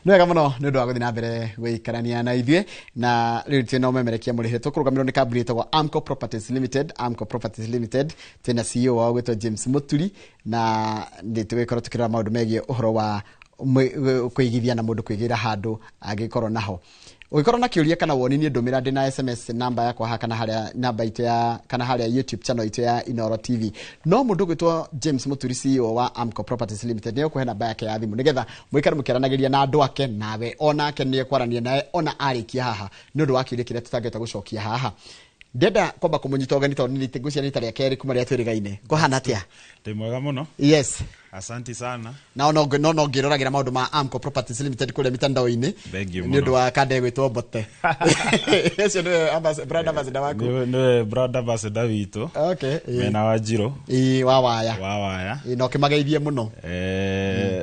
Nwega muno nĩ ũndũ wa gũthiĩ na mbere gũikarania na ithuĩ na rĩu tena ũmemerekia mũrĩhe tũkũrũgamĩrĩrwo nĩ kambuni ĩtagwo Amco Properties Limited. Amco Properties Limited tena CEO wao gwĩtwo James Muturi, na nĩtũgĩkorwo tũkĩrora maũndũ megiĩ ũhoro wa kũigithia na mũndũ kwĩgĩra handũ angĩkorwo naho. Ũgĩkorwo na kĩũria kana woni nĩ ndũmĩra ndĩ na SMS namba yakwa haha kana harĩa namba itũ ya kana harĩa YouTube channel itũ ya Inooro TV. No mũndũ gwĩtwo James Muturi CEO wa Amco Properties Limited nĩ ũkũhe namba yake ya thimũ nĩgetha mũikare mũkĩaranagĩria na andũ ake, nawe onake nĩ ekwarania naye ona arĩkia haha nĩ ũndũ wa kĩũria kĩrĩa tũtangĩhota gũcokia haha. Ndenda kwamba kũmũnyita ũgeni tondũ nĩ ngũcia rita rĩa kerĩ kuma rĩa twĩrĩgaine. Kũhana atĩa? Ndĩ mwega mũno. Yes. Asante sana. Na no ngĩroragira maũndũ ma Amco Properties Limited kũrĩa mitandao-inĩ. Nĩ ũndũ wa kande gwĩtwo Bote. Ũcio nĩ brand ambassador waku. Nĩ brand ambassador witũ. Okay. Mena Wanjirũ. Wa waya. Wa waya. No kĩmageithie mũno.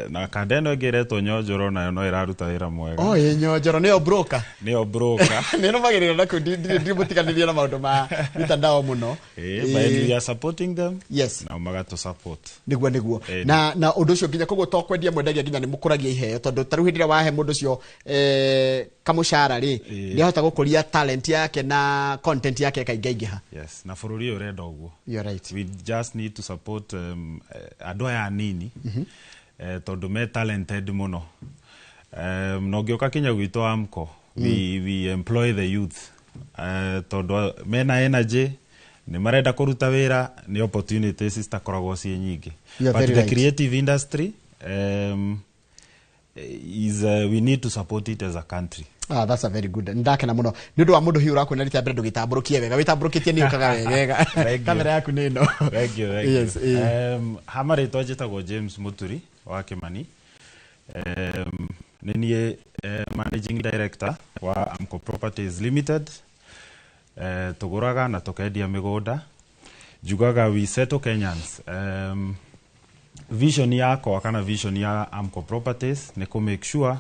Na kande ĩno ĩngĩretwo Nyonjoro nayo no ĩraruta wĩra mwega. Nyonjoro nĩyo broker. Nĩyo broker. Nĩ nomagĩrĩra na ndimũtiganĩria na maũndũ ma mitandao mũno. But we are supporting them. Yes. Na magato support. Nĩguo. Na ũndũ ũcio nginya koguo to kwendia mwendagia nginya nĩ mũkũragia iheo tondũ tarũ hĩndĩ ĩrĩa wahe mũndũ ũcio kamũcara rĩ nĩ ahota gũkũria talent yake na content yake ĩkaingĩha. Yes, na bũrũri ũyũ ũrenda ũguo. You're right. We just need to support andũ aya anini tondũ me talented mũno. Na ũngĩũka Kenya gwitũ Amco, we employ the youth tondũ mena energy, nĩ marenda kũruta wĩra, nĩ opportunities citakoragwo ciĩ nyingĩ. But the creative industry is we need to support it as a country. That's a very good. Ndakena muno. Nĩ ũndũ wa mũndũ hiũ ũrakwenda rita mbere ndũgĩtambũrũkie wega. Wĩtambũrũkĩtie nĩ ũkaga wega. Kamera yaku nĩ ĩno. Thank you. Yes. Hama rĩtwa njĩtagwo James Muturi wa Kimani. Nĩ niĩ managing director wa Amco Properties Limited. Tũgũraga na tũkendia mĩgũnda. Njugaga we settle Kenyans. Vision yakwa kana vision ya Amco Properties nĩ kũ make sure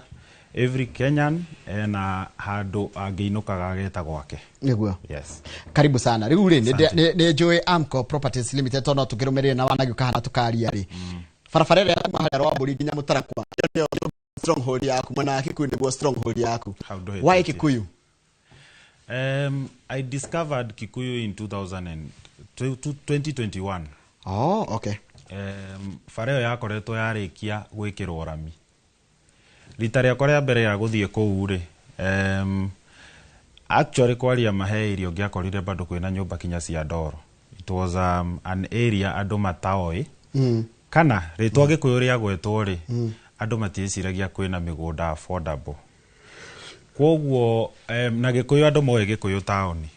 every Kenyan ena handũ angĩinũkaga ageta gwake. Nĩguo. Yes. Karibu sana. Rĩu rĩ nĩ njũĩ Amco Properties Limited tondũ tũkĩrũmĩrĩra na wanagĩũka hana tũkaria rĩ. Barabara ĩrĩa ya harĩa Rwambũri nginya Mũtarakwa. Nĩyo stronghold yaku mwena wa Kikuyu nĩguo stronghold yaku. Why Kikuyu? I discovered Kikuyu in 2021. Oh, okay. Bara ĩyo yakoretwo yarĩkia gwĩkĩrwo rami. Rita rĩakwa rĩa mbere ya gũthiĩ kũu rĩ, actually kwaria mahe irio ngĩakorire bado kwĩna nyũmba kinya cia ndoro. It was an area andũ mataoĩ. Kana rĩtwa Gĩkũyũ rĩa gwetwo rĩ, andũ matiĩciragia kwĩna mĩgũnda affordable. Kwoguo na Gĩkũyũ andũ moe Gĩkũyũ taoni.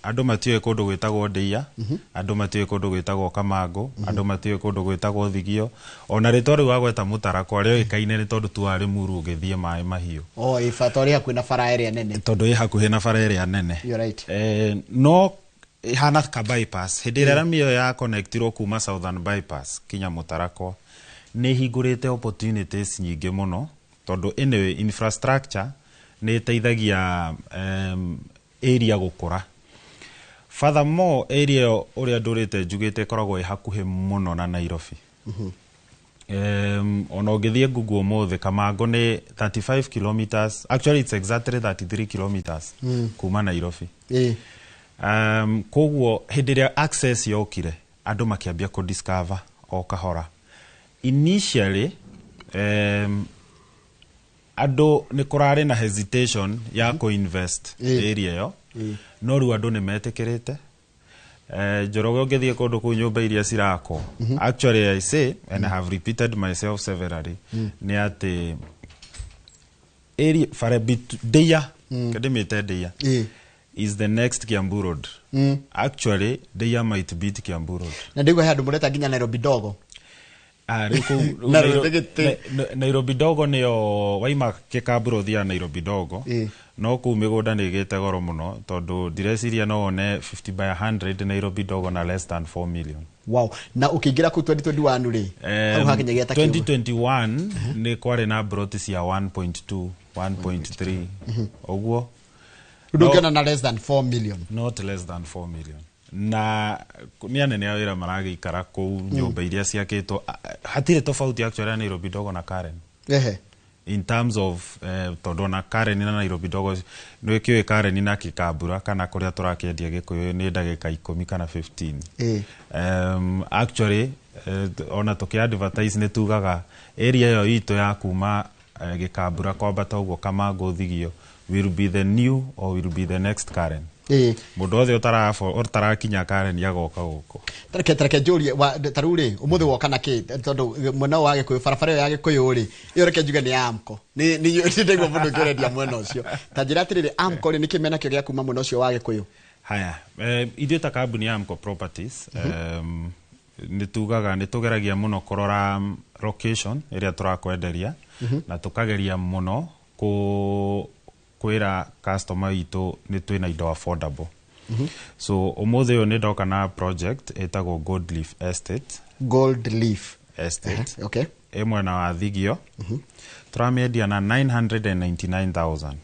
Andũ matiũĩ kũndũ gwĩtagwo Ndĩia, andũ matiũĩ kũndũ gwĩtagwo Kamango, andũ matiũĩ kũndũ gwĩtagwo Thigio. Ona rĩtwa rĩu wagweta Mũtarakwa rĩoĩkaine nĩ tondũ tu warĩ Muru ũgĩthiĩ maĩ mahiũ. Ibata ũrĩ hakuhĩ na bara ĩrĩa nene. Tondũ ĩ hakuhĩ na bara ĩrĩa nene. You're right. No hana ka bypass. Hĩndĩ ĩrĩa rami ĩyo ya connectirwo kuma Southern bypass kinya Mũtarakwa nĩ hingũrĩte opportunities nyingĩ mũno tondũ anyway infrastructure nĩ ĩteithagia area gũkũra. Furthermore, area ũrĩa ndũrĩte njugĩte ĩkoragwo ĩ hakuhĩ mũno na Nairobi. Ona ũngĩthiĩ Google ũmũthĩ Kamango nĩ 35 kilometers. Actually it's exactly 33 kilometers kuma Nairobi. Koguo hĩndĩ ĩrĩa access yokire andũ makĩambia kũ-discover o kahora. Initially andũ nĩ kũrarĩ na hesitation ya kũ-invest area ĩyo, no rĩu andũ nĩ metĩkĩrĩte. Njoroge ũngĩthiĩ kũndũ kũu nyũmba iria cirakwo. Actually I say, and I have repeated myself severally, nĩ atĩ area Ndĩia, kĩndĩmĩte Ndĩia, is the next Kiambu Road. Actually, Ndĩia might beat Kiambu Road. Na ndĩgwa handũ mũreta nginya Nairobi Dogo. Nairobi Dogo nĩyo waima Kĩkamburo thia Nairobi Dogo. No kũu mĩgũnda nĩ ĩgĩte goro mũno tondũ ndireciria no one 50 by 100 Nairobi Dogo na less than 4 million. Wow. Na ũkĩingĩra kũu 2021 rĩ? 2021 nĩ kwarĩ na broti cia 1.2, 1.3. Ũguo. Ndũngĩona na less than 4 million. Not less than 4 million. Na nĩ anene a wĩra maragĩikara kũu nyũmba iria ciakĩtwo. Hatirĩ tofauti actually Nairobi Dogo na Karen. in terms of tondu na Karen na Nairobi Dogo nä kä oä Karen na Kikambura kana kå rä a tå rakendia gä kå yå nä ndagä ka 10 kana 15 actually ona tå kä advertise nä tugaga area ĩyo itũ ya kuma Gĩkambura kwambata ũguo Kamangũ Thigio will be the new or will be the next Karen. Mũndũ othe ũtarakinya Karen agoka gũkũ. Tareke njũrie tarĩu rĩ ũmũthĩ woka na kĩ tondũ mwena wa Gĩkũyũ barabara ĩyo ya Gĩkũyũ rĩ ĩyo reke njuge nĩ AMCO nĩ ndaigua mũndũ ũkĩendia mwena ũcio ta njĩra atĩrĩrĩ AMCO rĩ nĩ kĩmena kĩo gĩa kuma mwena ũcio wa Gĩkũyũ. Haya ithuĩ ta kambuni ya AMCO Properties nĩ tugaga nĩ tũgeragia mũno kũrora location ĩrĩa tũrakwenderia na tũkageria mũno kwĩra customer itũ nĩ twĩna indo affordable. So ũmũthĩ ũyũ nĩ ndoka na project ĩtagwo Gold Leaf Estate. Gold Leaf Estate. Okay. Ĩ mwena wa Thigio. Tũramĩendia na 999,000.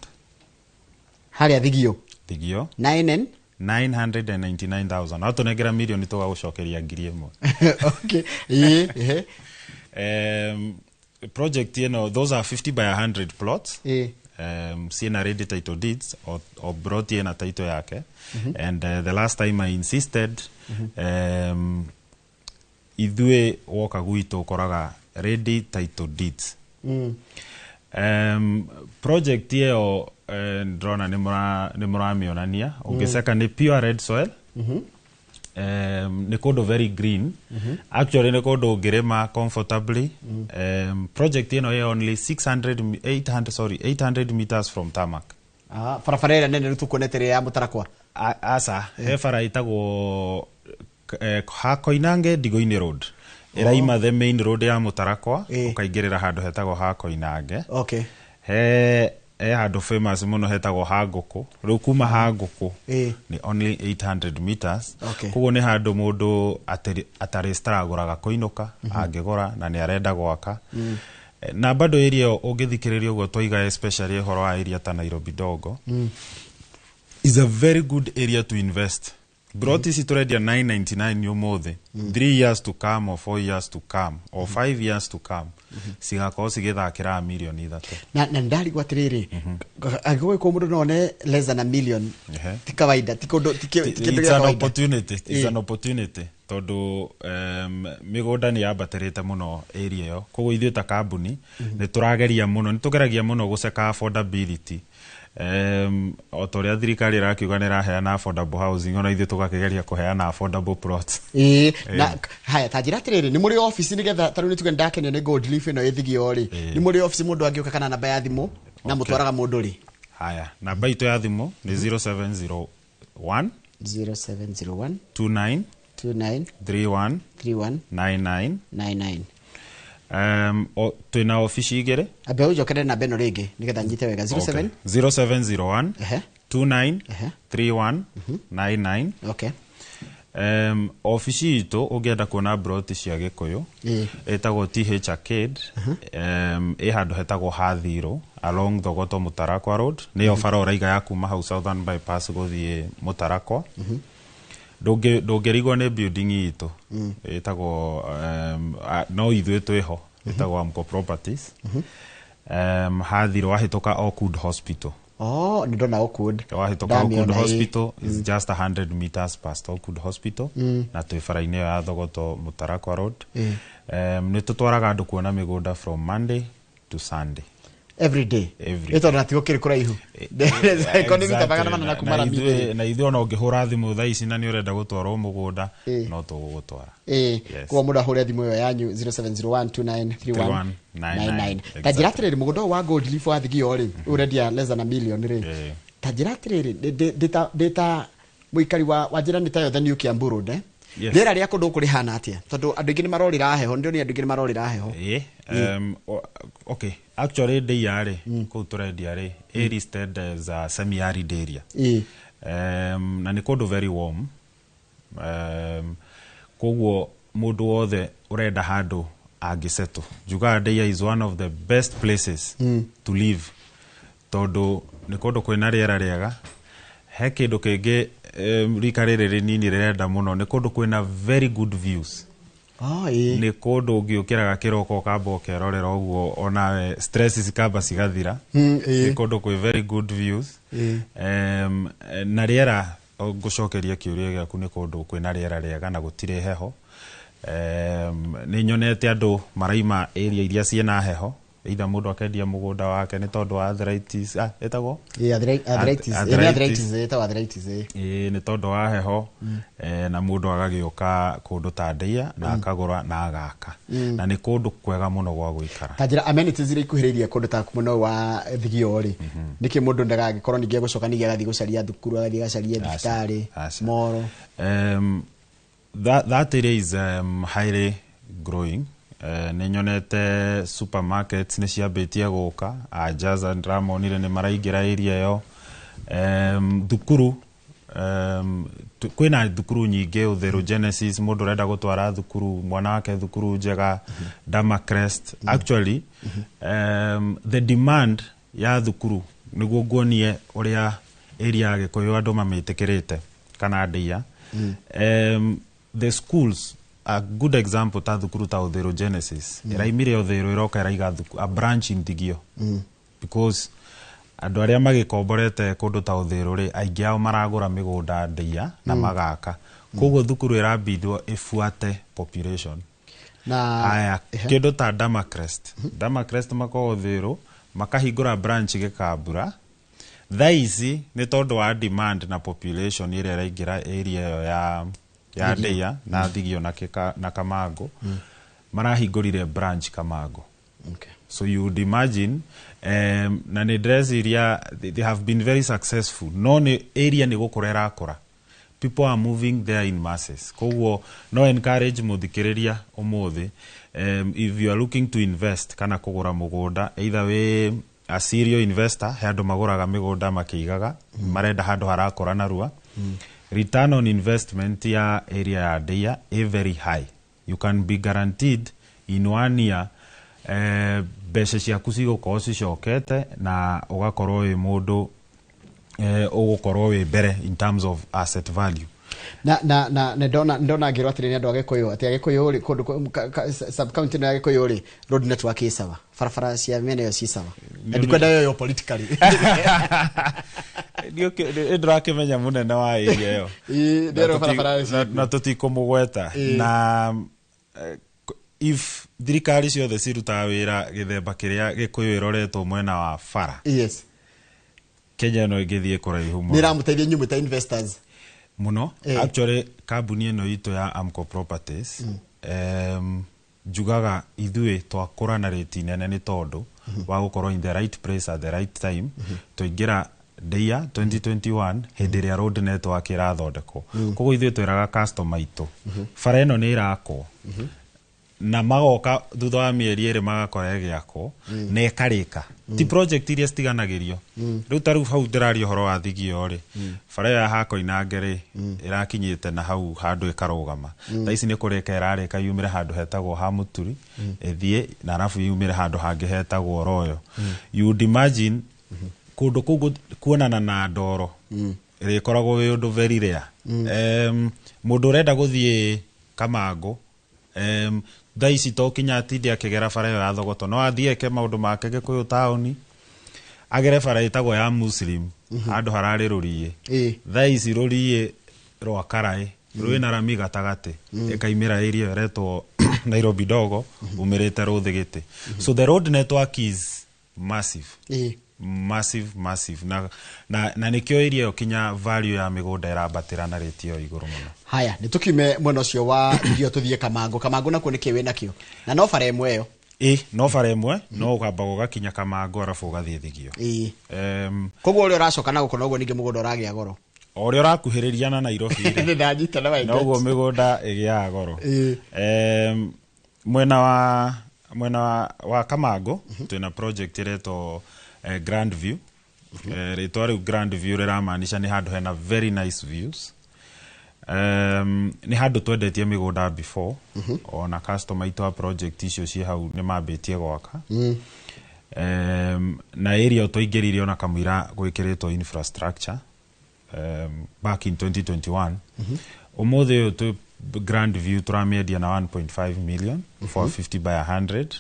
Harĩa Thigio. Thigio. 999,000. No tũnengera milioni tũgagũcokeria ngiri ĩmwe. Okay. Project those are 50 by 100 plots. Ciena ready title deeds or brought in a title yake. And the last time I insisted ithuĩ woka gwitũ ũkoraga ready title deeds. Project ĩyo ndrona nĩ mũramĩonania ũngĩceka nĩ pure red soil. Nĩ kũndũ very green. Actually nĩ kũndũ ũngĩrĩma comfortably. Project ĩno ĩ only 800 meters from tarmac. Barabara ĩrĩa nene tũkuonete ya Mũtarakwa. Aca he bara ĩtagwo ha Koinange Ndigo-inĩ road ĩraima the main road ya Mũtarakwa ũkaingĩrĩra handũ hetagwo ha Koinange. Okay. He handũ famous mũno hetagwo ha Ngũkũ. Rĩu kuma ha Ngũkũ nĩ only 800 meters. Koguo nĩ handũ mũndũ atarĩ stragũraga kũinũka angĩgũra na nĩ arenda gwaka. Na bado area ũngĩthikĩrĩria ũguo twaiga especially horo wa area ta Nairobi Dogo is a very good area to invest. Brought ici tũrendia 999 ũmũthĩ 3 years to come or 4 years to come or 5 years to come cigakorwo cigĩthakĩra milioni 3. Na ndarigwo atĩrĩrĩ angĩgũgĩkorwo mũndũ no one less than a million ti kawaida ti kĩndũ it's an opportunity. It's an opportunity tondũ mĩgũnda nĩ yambatĩrĩte mũno area ĩyo. Koguo ithuĩ ta kambuni nĩ tũrageragia mũno gũceka affordability. O ta ũrĩa thirikari ĩrakiuga nĩ ĩraheana affordable housing ona ithuĩ tũgakĩgeria kũheana affordable plots. Na haya ta njĩra atĩrĩrĩ nĩ mũrĩ office nĩgetha tarĩu nĩ tuge ndakenio nĩ Gold Leaf ĩno ĩthigio rĩ nĩ mũrĩ office mũndũ angĩũka kana namba ya thimũ na mũtwaraga mũndũ rĩ. Haya namba itũ ya thimũ nĩ 0701 29 31 99. Twĩna ofici igĩrĩ. Ambe ũnjokere namba ĩno rĩngĩ nĩgetha nyite wega 0701 29 31 99. Okay. Ofici itũ ũngĩenda kuona broti cia Gĩkũyũ ĩtagwo TH Arcade ĩ handũ hetagwo Hathirũ along Thogoto Mũtarakwa road nĩyo bara ũraiga ya kuma hau Southern bypass gũthiĩ Mũtarakwa. Ndũngĩrigwo nĩ building itũ ĩtagwo no ithuĩ twĩho ĩtagwo AMCO Properties. Hathirũ wahĩtũka Oakwood Hospital. Nĩ ndona Oakwood. Wahĩtũka Oakwood Hospital is just 100 meters past Oakwood Hospital na twĩ bara-inĩ ĩyo ya Thogoto Mũtarakwa road. Nĩ tũtwaraga andũ kuona mĩgũnda from Monday to Sunday. Every day. Ito na tiko kiri kuraihu. Economy tabagana mana kumara mimi. Na ithuĩ ona ũngĩhũra thimũ thaa ici na nĩ ũrenda gũtwarwo mũgũnda no tũgũgũtwara. Kwa mũndũ ahũre thimũ ĩyo yanyu 0701293199. Ta njĩra atĩrĩrĩ mũgũnda wa Gold Leaf wa Thigio rĩ ũrendia less than a million rĩ. Ta njĩra atĩrĩrĩ data mũikari wa njĩra nĩ tayo the new Kiambu road rĩera rĩa kũndũ kũrĩ hana atĩa tondũ andũ aingĩ nĩ marorĩra heho ndio nĩ andũ aingĩ nĩ marorĩra heho. Okay, actually day yare kũu tũrendia rĩ listed as a semi arid area. Na nĩ kũndũ very warm. Koguo mũndũ wothe ũrenda handũ angĩsettle. Juga day is one of the best places to live tondũ nĩ kũndũ kwĩna rĩera rĩega. He kĩndũ kĩngĩ rika rĩrĩ rĩnini rĩrenda mũno nĩ kũndũ kwĩna very good views. nä kå ndå å ngä å kä raga kä roko kamba å kerorera å guo onawe stress cikamba cigathira nä kå ndå kwä very good views na rä era ngå cokeria kä å ria gä aku nä kå ndå kwä na rä era rä ega na gå tirä heho nä nyonete andå maraima area iria ciena heho either må ndå akendia må gå nda wake nä tondå wa arthritis etagwo nä tondå wa heho na må ndå agagä å ka kå ndå ta ndeia na akagå ra na agaka na nä kå ndå kwega må no gwa gå ikara kanjä amenities iria ikuhä rä irie kå ndå ta må no wa thigio rä nä kä må ndå ndagagä korwo ningä gå coka ningä agathiä gå caria thukuru agathiä gacaria thibitarä moro that area is highly growing nä nyonete supermarkets nä ciambätie gå ka ajaza ndiramonire nä maraingä ra area yo thukuru kwä na thukuru nyingä å thero Genesis må ndå renda gå twara thukuru mwana wake thukuru njega Damacrest actually the demand ya thukuru nä guo nguonie å rä a area ya gä kå yå andå mamä tä kä rä te kana ndeia the schools a good example ta thukuru ta Uthero Genesis iraimire Uthero iroka iraiga a branch in Thigio because andu aria magikomborete kundu ta Uthero ri aingi ao maragura migunda ndeia na magaka koguo thukuru irabindwo ifuate population na aya kindu ta Damacrest mako Uthero makahingura branch gikambura thaici ni tondu wa demand na population iria iraingira area ya ndeia na Thigio na Kamango marahingurire branch Kamango so you would imagine na ni dressiria they have been very successful no ni area ni gukura irakura people are moving there in masses koguo no encourage muthikiriria umuthi if you are looking to invest kana kugura mugunda either we a serial investor handu maguraga migunda makiigaga marenda handu harakura narua return on investment ya area ya ndeia is very high you can be guaranteed in 1 year mbeca ciaku cigũkorwo cicokete na ũgakorwo wĩ mũndũ ũgũkorwo wĩ mbere in terms of asset value na ndona ngĩrwo atĩrĩ nĩ andũ a Gĩkũyũ atĩ a Gĩkũyũ rĩ kũndũ sub county ya Gĩkũyũ rĩ road network ĩ sawa barabara cia mĩena ĩyo ci sawa ndikwenda yo politically ndĩrakĩmenya mũnene wa area ĩyo na tũtikũmũgweta na if thirikari ciothe cirutaga wĩra gĩthemba kĩrĩa Gĩkũyũ ĩroretwo mwena wa bara yes Kenya no ĩngĩthiĩ kũraihu mũno nĩ ĩramũteithia inyuĩ ta investors muno actually kambuni ĩno itũ ya Amco Properties njugaga ithuĩ twakũra na rate nene nĩ tondũ wa gũkorwo in the right place at the right time tũingĩra ndeia 2021 hĩndĩ ĩrĩa road network ĩrathondekwo koguo ithuĩ twĩraga customer itũ bara ĩno nĩ ĩrakwo na magoka thutha wa mĩeri ĩrĩ magakora ĩgĩakwo na ĩkarĩka ti project iria citiganagĩrio rĩu ta rĩu hau ndĩraria ũhoro wa Thigio rĩ bara ya Hakoinange rĩ ĩrakinyĩte na hau handũ ĩkarũgama thaa ici nĩ kũrĩka ĩrarĩka yumĩre handũ hetagwo ha Mũturi ĩthiĩ na arabu yumĩre handũ hangĩ hetagwo Royo you would imagine kũndũ kũu kuonana na ndoro ĩrĩkoragwo wĩ ũndũ very rare mũndũ ũrenda gũthiĩ Kamango thaa ici to kinya atinde akĩgera bara ĩyo ya Thogoto no athiĩ eke maũndũ make Gĩkũyũ taũni agere bara ĩtagwo ya Muslim handũ hararĩ rũriĩ thaa ici rũriĩ rwa Karaĩ rwĩna rami gatagatĩ ĩkaimĩra area ĩretwo Nairobi Dogo umĩrĩte Rũthĩ Gĩtĩ so the road network is massive na nĩkĩo area ĩyo kinya value ya mĩgũnda ĩrambatĩra na rate ĩyo igũrũ mũno haya nĩ tukiume mwena ũcio wa Thigio tũthiĩ Kamango nakuo nĩkĩ wĩna kĩo na no bara ĩmwe ĩyo no bara ĩmwe no ũkamba gũgakinya Kamango arabu ũgathiĩ Thigio koguo ũrĩa ũracoka na gũkũ noguo ningĩ mũgũnda ũragĩa goro o ũrĩa ũrakuhĩrĩria na Nairobi noguo mĩgũnda ĩgĩaga goro mwena wa Kamango twĩna project ĩretwo Grand View rĩtwa rĩu Grand View rĩramaanisha nĩ handũ hena very nice views nĩ handũ twendetie mĩgũnda before ona customer itũ wa project icio ciĩ hau nĩ mambĩtie gwaka na area twaingĩrire ona kamũira gwĩkĩrĩtwo infrastructure back in 2021 ũmũthĩ ũyũ Grandview turamendia na 1.5 million for 50 by 100.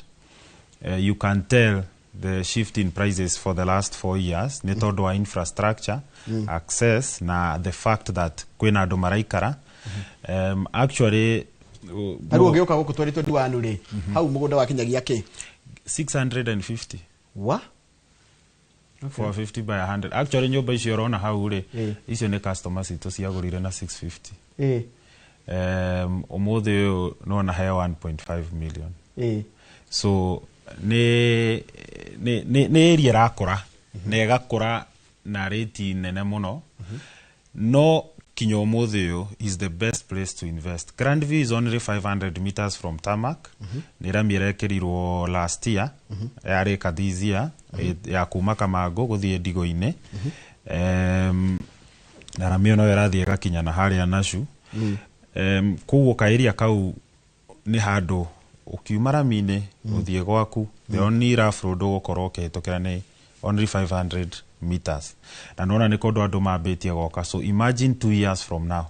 You can tell the shift in prices for the last 4 years ni tondu wa infrastructure, access na the fact that kwina andu maraikara. Actually Haru ngeuka guku twaritwo diwanu ri hau mugunda wa kinyagia ki 650 wa for 50 by 100. Actually nyumba icio urona hau ri icio ni customers itu ciagurire na 650. Umuthi uyu no na haya 1.5 million. So ni area rakora na igakora na rate nene muno. No kinyo umuthi uyu is the best place to invest. Grandview is only 500 meters from tarmac. Nira mirekerirwo last year yari this year ya kuma Kamago guthie Ndigo-ini. Na ramio no irathie gakinya na haria Nashu. Kuguo ka area kau ni handu ukiuma Rami-ini uthie gwaku, the only rough road ugukorwo ukihitũkĩra ni only 500 meters. Na nona ni kundu andu mambitie goka. So imagine 2 years from now.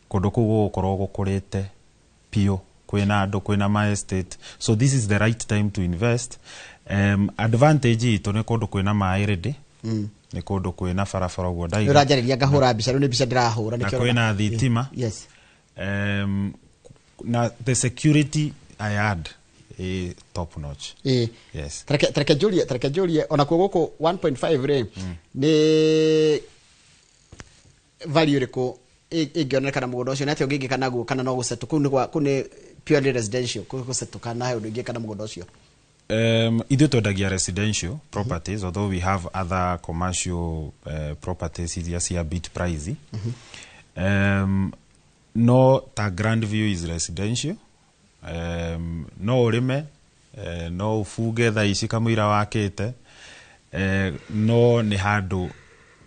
Kundu kuu gukorwo gukurite pio, kwina andu, kwina ma estate. So this is the right time to invest. Advantage itu ni kundu kwina mai ready. Ni kundu kwina farafara guo ndaiga. Urajariria ngahura bica ni bica ndirahura ni kwina thitima. Yes. Na the security I had top notch. Yes. Treke Julie ona kwa guko 1.5 re ni value riko igioneka na mugunda ucio nati ungingika naguo kana no gusetu kune purely residential gusetuka na undu ingika na mugunda ucio. Ithu twendagia residential properties, although we have other commercial properties iria cia bit pricey. No, ta Grandview is residential. No urime, no ufuge tha ici kamwira wakite. No ni handu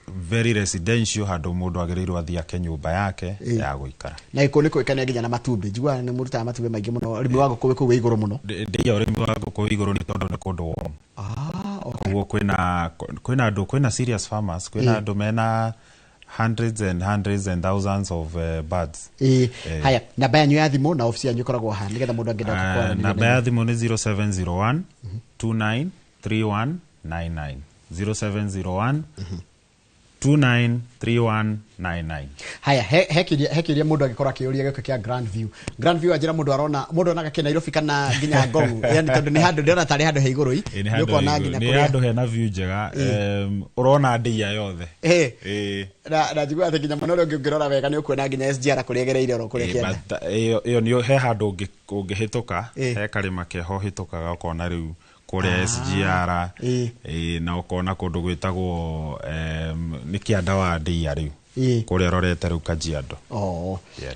very residential, handu mundu agirirwo athie ake nyumba yake ya guikara. Na iko niko ikane nginya na matumbi. Njigua ni muruta matumbi maingi muno. Urimi wa ngũkũ wĩ igũrũ muno. Ndia urimi wa ngũkũ wĩ igũrũ ni tondu ni kundu warm. Kuguo kwina serious farmers, kwina andu mena hundreds and thousands of birds. Haya, namba yanyu ya thimu na ofisi yanyu ikoragwo ha nigetha mundu angenda gukora. Namba ya thimu ni 0701 293199. 0701 293199. Haya, hekiria mundu agikora akiuria giko kia Grandview ajira mundu arona mundu onaga ke Nairobi kana nginya Ngong, yani tondu ni handu ndiona tari handu he iguru yuko na nginya kuria ni handu hena view njega. Urona ndia yothe na njigua ati nginya mundu ngirora wega ni ukuona nginya SGR kuria gereire ro kuria kienda iyo ni he handu ungihituka he karima keho hitukaga ukona riu kuria SGR na ukona kundu gwitagwo ni kianda wa ndia riu kuria rorete riu Kajiado.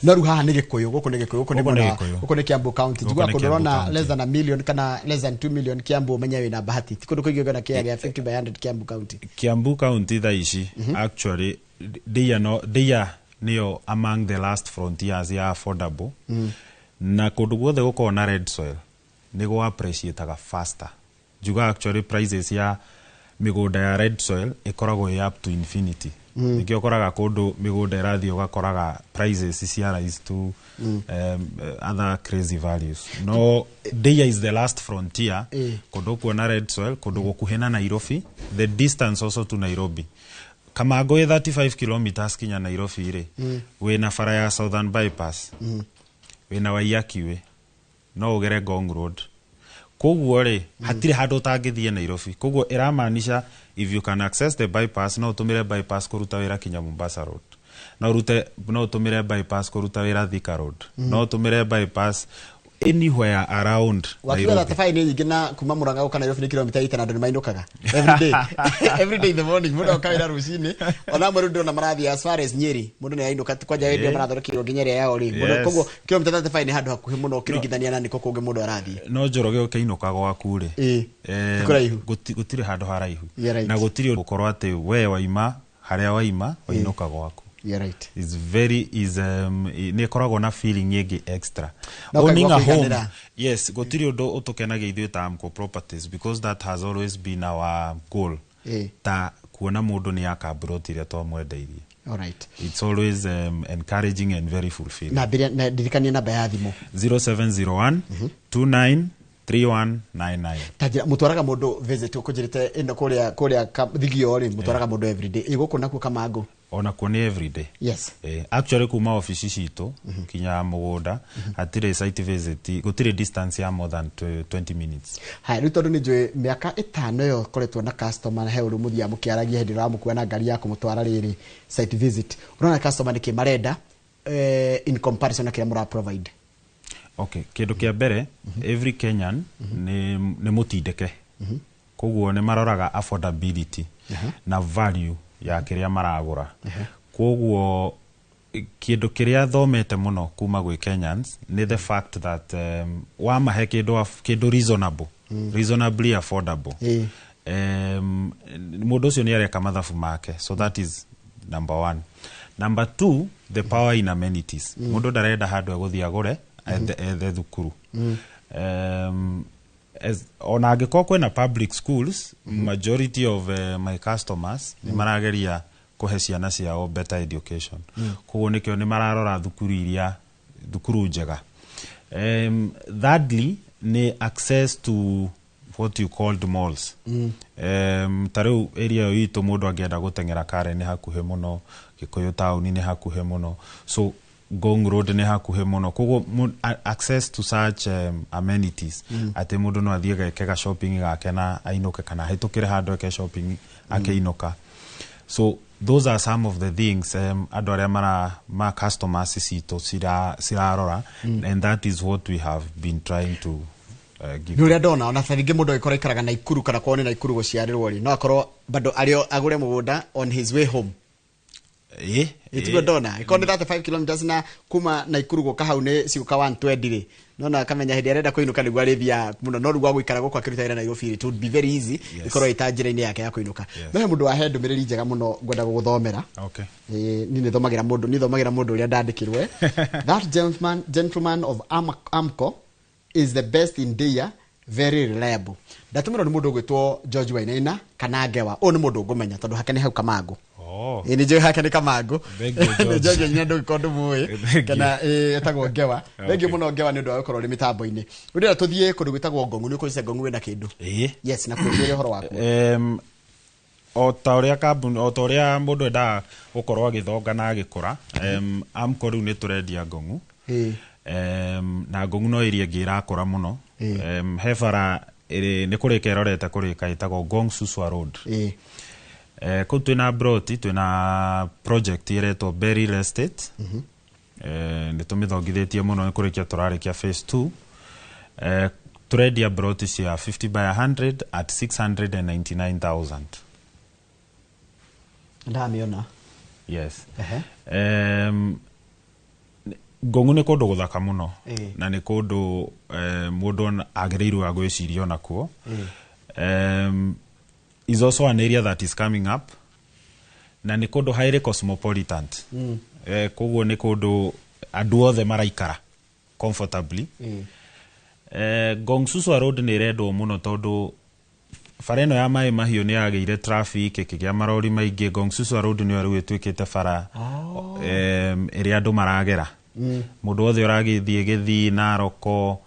No ru haha ni Gikuyu, guku ni Gikuyu, guku ni Kiambu County. Njigua kundu rona less than a million kana less than 2 million Kiambu umenya wina bahati. Tikundu kuigwa na kia 50 by 100 Kiambu County. Kiambu County tha ici actually dia niyo among the last frontiers ya affordable. Na kundu guothe gukorwo na red soil ni go appreciate faster. Juga actually prices ya migunda ya red soil ikoragwo up to infinity. Nikio koraga kundu migunda irathio gakoraga prices cia rise to other crazy values. No, Deya is the last frontier. Kundu kuona red soil, kundu gukuhena Nairobi. The distance also to Nairobi. Kamago 35 kilometers kinya Nairobi ire. Wina bara ya Southern Bypass. Wina Waiyaki we. No ugere Ngong Road. Koguo ri hatire handu tangithie Nairobi. Koguo iramaanisha if you can access the bypass, no utumire bypass kuruta wira kinya Mombasa Road. No utumire bypass kuruta wira Thika Road. No utumire bypass anywhere around Nairobi. Wakiwa tafaini nyingi na kuma Murang'a uka Nairobi ni kilomita 8 na ndo mainukaga every day in the morning mundu ukawira rucini ona mundu na marathi as far as Nyeri mundu ni ainuka kwaja radio marathorokirwo nginya yao ri mundu koguo kilomita 35 ni handu hakuhi muno kiringithania na niko kungi mundu arathi no Njoroge ukainuka gwaku ri gutire handu haraihu na gutire gukorwo ati we waima haria waima wainuka gwaku. You're right. It's very ni koragwo na feeling yegi extra. Owning a home. Yes, gotiri odo utokenage ithuĩ ta Amco Properties because that has always been our goal. Ta kuona mundu ni akabroti ria twamwendeirie. All right. It's always encouraging and very fulfilling. Na dirikania namba ya thimo 0701 293199. tajira mutwaraga mundu visit ukujirite ino kuria thigio ri mutwaraga mundu everyday iguku naku Kamango ona kuoni everyday. Yes. Actually kuma office citu kinya mugunda atire site visit gutire distance ya more than 20 minutes. Hai riu tondu ni njui miaka 5 yo koretwo na customer he uru muthia mukiaragia hindi ramukuwa na ngari yako mutwara riri site visit urona customer ni kimarenda in comparison na kile mura provide. Okay, kindu kia mbere every Kenyan ni mutindeke koguo ni maroraga affordability na value ya kiria maragura koguo kindu kiria thomete muno kuma gwi Kenyans ni the fact that wa mahe kindu reasonably affordable mundu ucio ni areka mathabu make, so that is number 1. Number 2, the power in amenities. Mundu ndarenda handu eguthia agure ethe thukuru. Ona angĩkorwo kwĩna public schools, majority of my customers ni marageria kuhe ciana ciao better education. Koguo nikio ni mararora thukuru njega. Thirdly, ni access to what you called malls. Tareu area yitu mundu angienda gutengera Karen ni hakuhe muno, Gikuyu town ni hakuhe muno, so Ngong Road ni hakuhe muno, koguo access to such amenities ate mundu no athie gekega shopping gake na ainuke kana hitukire handu eke shopping akeinuka. So those are some of the things andu aria ma customers citu cirarora, and that is what we have been trying to give. Nuria dona ona tharinge mundu ikora ikaraga na Ikuru kana kwone na Ikuru guciarirwo ri no akorwo bado ario agure mugunda on his way home. Itugo dona ikonde 35 kilometers na kuma na Ikuru guka hau ni ciuka 120 ri nona kamenya hindi arenda kuinuka niguo arithia muno no rugwa guikara gukwa kiruta ira na Nairobi, it would be very easy ikorwo itanjira-ini yake ya kuinuka. No he mundu wahe ndumiriri njega muno ngwenda guguthomera. Okay. Ni thomagira mundu uria ndandikirwe. That gentleman of Amco is the best in Deya, very reliable. Ndatumiro ni mundu gwitwo George Wainaina kana Ngewa. O ni mundu ngumenya tondu hake ni hau Kamango. Ni je hake ni Kamango. George ni ndu ikondu muwe kana etagwo Ngewa. Thengi muno Ngewa ni ndu akorwo ri mitambo-ini. Ndira tuthie kundu gwitagwo Ngongu ni kuise Ngongu wina kindu. Yes, na kwĩrĩra horo waku. O ta uria mundu enda gukorwo agithonga na agikura, Amco riu ni turendia Ngongu. Na Ngongu no area ngirakura muno. Hefara ni kurika irorete kurika itagwo Ngong Suswa Road. Kau twina broti twina project iretwo Berry Estate. Ni tumithongithitie muno ni kurikia turarikia phase 2. Turendia broti cia 50 by 100 at 699,000. Ndamiona. Yes. Ngongu ni kundu guthaka muno na ni kundu mundu agiriirwo agwiciria nakuo. Is also an area that is coming up na ni kundu highly cosmopolitan. Koguo ni kundu andu othe maraikara comfortably. Ngong Suswa Road ni rendwo muno tondu fareno ya mai mahiu ni ageire traffic ikigia marori maingi. Ngong Suswa Road ni riu itwikite fara area andu maragera. Mundu othe uragithie Githii, Naroko,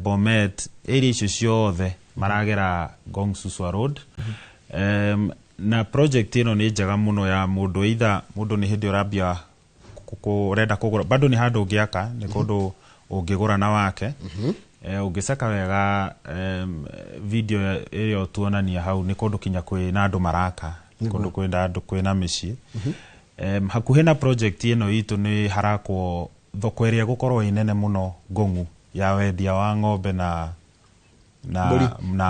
Bomet, area icio ciothe maragera Ngong Suswa Road. Na project ino ni njega muno ya mundu either mundu ni hindi urambia kurenda kugura bado ni handu ungiaka ni kundu ungigura na wake. Ungisaka wega video iyo tuonania hau ni kundu kinya kwina andu maraka kundu kwenda andu kwina micii. Hakuhi na project ino itu ni harakwo thoko iria gukorwo inene muno Ngongu ya wendia wa ng'ombe na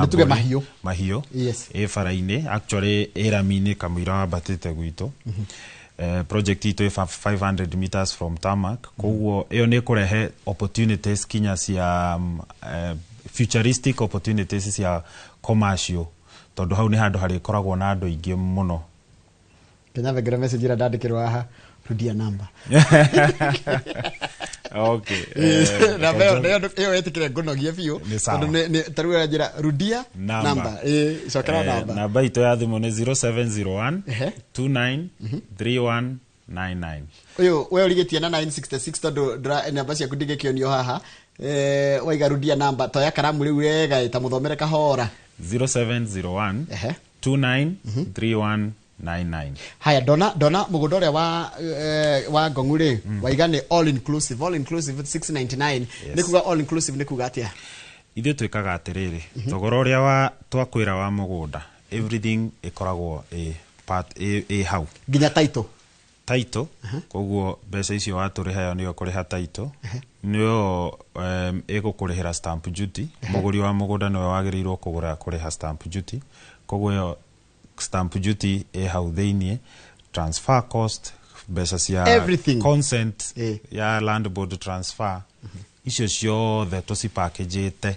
nituge mahiu. Yes. Faraine actually Eramini kamira wabatite gwitu. Project ito 500 meters from tarmac. Koguo iyo ni kurehe opportunities kinya cia futuristic opportunities cia commercial tondu hau ni handu hari koragwo na andu ingi muno. Kenya vegera message ira ndandikirwa aha rudia number. Okay. Na veo etikire ngonogia biu tondu ni tarua njira rudia number. Cokera number. Namba ito ya thimu ni 0701 293199. 99. Uyu we urigitie na 966 tondu namba ciaku ndigikionio haha waigarudia namba toya karamu riu wega ita muthomere kahora 0701 293199. Haya dona mugunda uria wa Ngong'u ri waiga ni all inclusive 699 nikuga all inclusive nikuga atia Ithuĩ twĩkaga atĩrĩrĩ thogora ũrĩa wa twakwĩra wa mũgũnda everything ĩkoragwo hau nginya title koguo mbeca icio watũrĩha nĩyo kũrĩha title nĩyo ĩgũkũrĩhĩra stamp duty mũgũri wa mũgũnda nĩwe wagĩrĩirwo kũrĩha stamp duty koguo stamp duty hau thĩinĩ transfer cost mbeca cia consent ya land board transfer icio ciothe tũcipackagĩte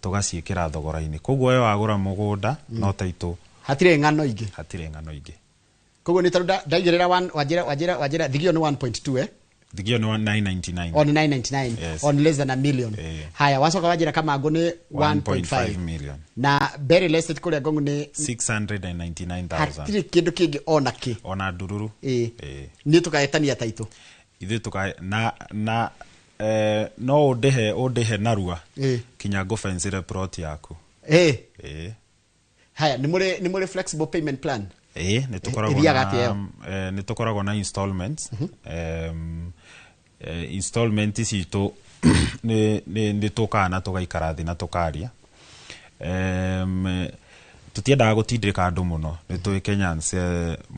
tũgaciĩkĩra thogora-inĩ koguo we wagũra mũgũnda no title hatirĩ ng'ano ingĩ koguo nĩ tarunda ndaigĩrĩra wajĩra thigio nĩ 1.2 thigio nĩ 999 on 999 yes. On less than a million haya wacoka wajĩra Kamango nĩ 1.5 million na very less kũrĩa Ngong'u nĩ 699,000 hatirĩ kĩndũ kĩngĩ ona ndururu nĩ tũkaetania title ithuĩ tũkae na no ũndĩhe narua kinya ngũfencĩre plot yaku haya nĩ mũrĩ flexible payment plan nĩ tũkoragwo na installments installment citũ nĩ tũkaga na tũgaikara thĩ na tũkaria tũtiendaga gũtindĩka andũ mũno nĩ tũĩ Kenyans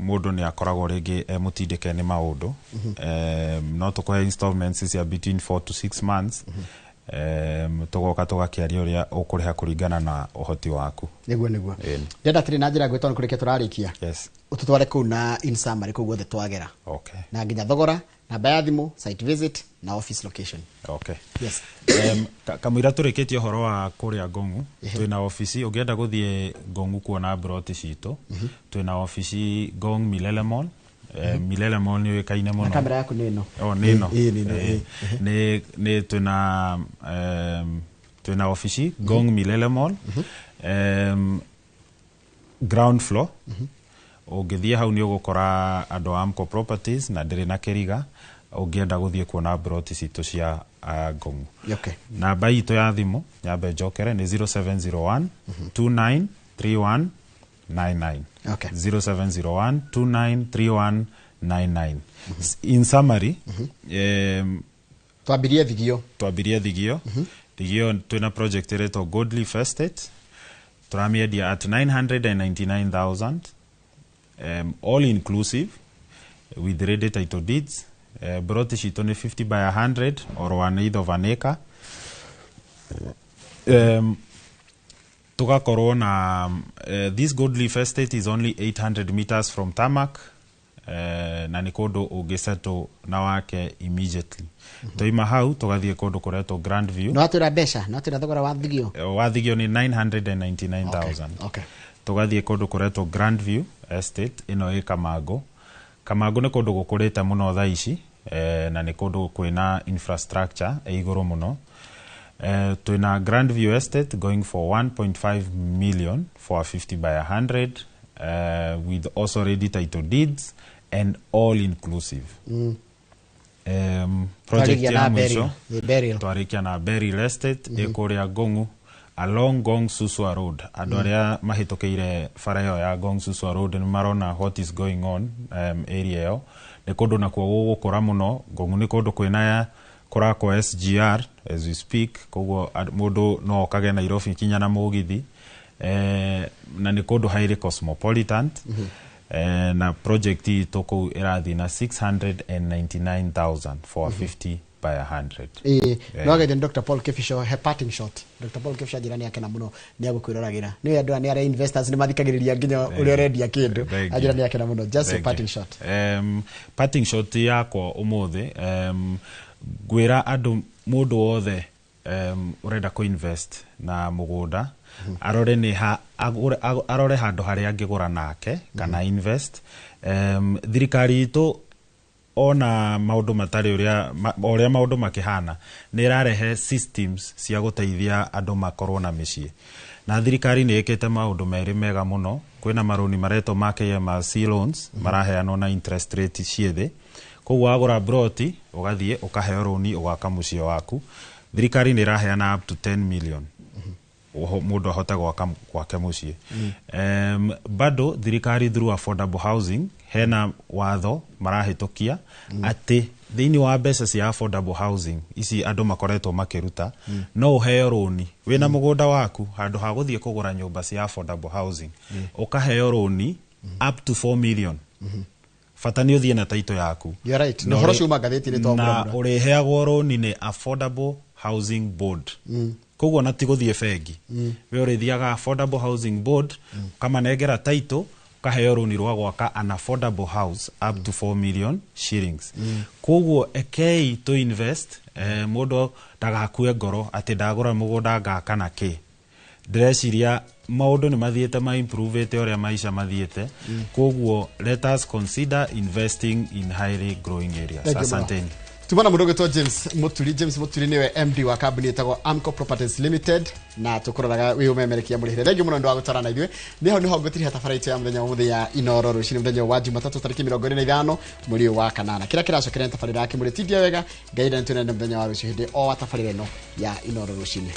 mũndũ nĩ akoragwo rĩngĩ mũtindĩke nĩ maũndũ no tũkũhe installments cia between 4 to 6 months tũgoka tũgakĩaria ũrĩa ũkũrĩha kũringana na ũhoti waku nĩguo ndenda tĩrĩ na njĩra gwĩtwo nĩkũrĩkia tũrarĩkia ũtũtware kũu na in summary kũu guothe twagera na nginya thogora namba ya thimũ site visit na office location kamũira tũrĩkĩtie ũhoro wa kũrĩa Ngong'u twĩna ofici ũngĩenda gũthiĩ Ngong'u kuona broti citũ twĩna ofici Ngong Milele Mall Milele Mall nĩ wĩkaine mũno kamera yaku nĩ ĩno nĩ twĩna ofici Ngong Milele Mall ground floor ũngĩthiĩ hau nĩ ũgũkora andũ a Amco Properties na ndĩrĩ na kĩriga ũngĩenda gũthiĩ kuona broti citũ cia Ngong'u namba itũ ya thimũ nyambe njokere nĩ 0701 293199 0701 293199 in summary twambirie thigio twĩna project ĩretwo Gold Leaf Estate tũramĩendia at 999,000 all inclusive with ready title deeds broti citũ nĩ 50 by 100 or 1/8 of an acre tugakorwo na this Gold Leaf Estate is only 800 meters from tarmac na nĩ kũndũ ũngĩsettle na wake immediately toima hau tugathiĩ kũndũ kũretwo Grand View no atũra mbeca no atũra thogora wa thigio nĩ 999,000 tugathiĩ kũndũ kũretwo Grand View Estate ĩno ĩ Kamango nĩ kũndũ gũkũrĩte mũno thaa ici na nĩ kũndũ kwĩna infrastructure igũrũ mũno twĩna Grand View Estate going for 1.5 million for a 50 by 100 with also ready title deeds and all inclusive project ya mwisho twarĩkia na Beryl Estate ĩkũrĩa Ngong'u along Ngong Suswa Road andũ arĩa mahĩtũkĩire bara ĩyo ya Ngong Suswa Road nĩ marona what is going on area ĩyo nĩ kũndũ nakuo gũgũkũra mũno Ngong'u nĩ kũndũ kwĩna kũrakwo SGR as we speak koguo mũndũ no okage Nairobi kinya na mũgithi na nĩ kũndũ highly cosmopolitan na project itũ kũu ĩrathiĩ na 699,000 for 50 by 100 no getting Dr. Paul Kifisho parting shot Dr. Paul Kifisho jirani yake na muno nĩ agũkwĩroragĩra nĩ andũ nĩ arĩa investors nĩ mathikagĩrĩria nginya ũrĩa ũrendia kĩndũ ajirani yake na muno just a parting shot yakwa ũmũthĩ ngwĩra andũ mũndũ wothe ũrenda kũ-invest na mũgũnda arore handũ harĩa angĩgũra nake kana invest thirikari itũ ona maundu matari uria maundu makihana ni irarehe systems cia guteithia andu makorwo na micii na thirikari ni ikete maundu meri mega muno kwina maroni mareto ma KMRC loans maraheanwo na interest rate ciethe koguo agura broti ugathie ukaheo roni ugaka mucii waku thirikari ni iraheana up to 10 million mundu ahota gwaka mucii bado thirikari through affordable housing hena watho marahitokia ati thiini wa mbeca cia affordable housing ici andu makoretwo makiruta no uheo roni wina mugunda waku handu ha guthie kugura nyumba cia affordable housing ukaheo roni up to 4 million fata ni uthie na taito yaku you're right no horo cuma gatheti ni to na ureheagwo roni ni Affordable Housing Board koguo na tiguthie bengi we urithiaga Affordable Housing Board kama negera taito kaheo roni rwa gwaka an affordable house up to 4 million shillings koguo ekei to invest mundu ndagakue ngoro ati ndagura mugunda ngaka na ki ndreciria maundu ni mathiete ma improve te oria maisha mathiete koguo let us consider investing in highly growing areas. Asanteni. Tumana mudogo to James Muturi niwe MD wa company itago Amco Properties Limited na tukoraga we umemerekia muri thengio muno ndo agutara na ithuĩ niho ngutiri hatabarite ya muthenya wa muthenya Inoro rucini muthenya wa Jumatatu tariki 25 mweri wa kanana kira kiracokera tabarira yake muri tidia wega gaida ntune muthenya wa rucini o tabarira no ya Inoro rucini.